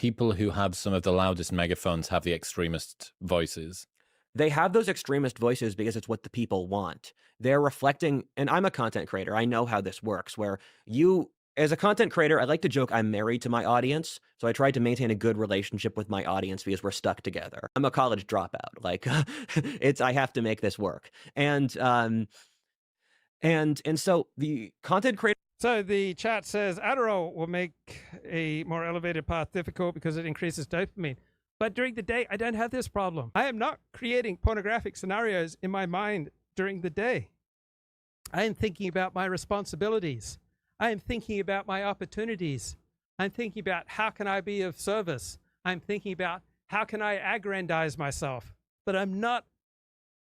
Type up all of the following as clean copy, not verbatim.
people who have some of the loudest megaphones have the extremist voices. They have those extremist voices because it's what the people want. They're reflecting, and I'm a content creator. I know how this works, where you, as a content creator, I like to joke I'm married to my audience. So I try to maintain a good relationship with my audience because we're stuck together. I'm a college dropout. Like I have to make this work. And so the content creator. So the chat says Adderall will make a more elevated path difficult because it increases dopamine. But during the day, I don't have this problem. I am not creating pornographic scenarios in my mind during the day. I am thinking about my responsibilities. I am thinking about my opportunities. I'm thinking about how can I be of service. I'm thinking about how can I aggrandize myself. But I'm not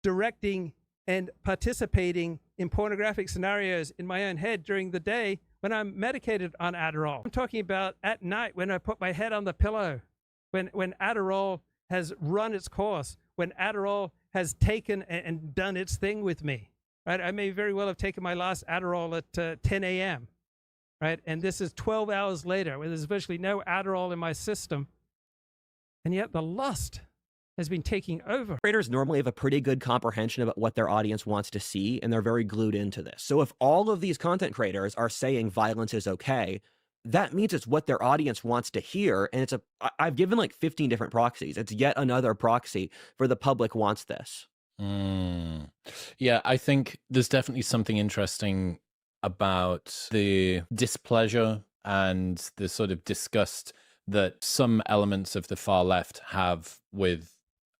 directing and participating in pornographic scenarios in my own head during the day when I'm medicated on Adderall. I'm talking about at night when I put my head on the pillow, when Adderall has run its course, when Adderall has taken and done its thing with me, right? I may very well have taken my last Adderall at 10 a.m., right? And this is 12 hours later where there's virtually no Adderall in my system. And yet the lust has been taking over. Creators normally have a pretty good comprehension about what their audience wants to see, and they're very glued into this. So if all of these content creators are saying violence is okay, that means it's what their audience wants to hear. And I've given like 15 different proxies. It's yet another proxy for the public wants this. Yeah, I think there's definitely something interesting about the displeasure and the sort of disgust that some elements of the far left have with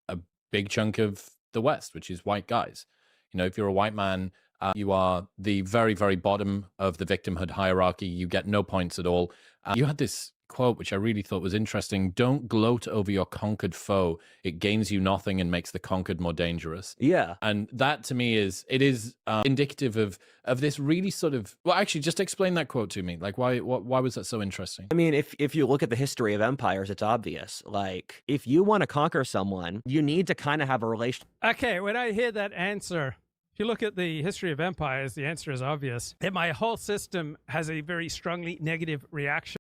a big chunk of the West, which is white guys. You know, if you're a white man, you are the very, very bottom of the victimhood hierarchy. You get no points at all. You had this quote, which I really thought was interesting. Don't gloat over your conquered foe. It gains you nothing and makes the conquered more dangerous. Yeah. And that to me is indicative of this really sort of, well, actually just explain that quote to me. Like why was that so interesting? I mean, if you look at the history of empires, it's obvious. Like if you want to conquer someone, you need to kind of have a relation. Okay, when I hear that answer, if you look at the history of empires, the answer is obvious. That my whole system has a very strongly negative reaction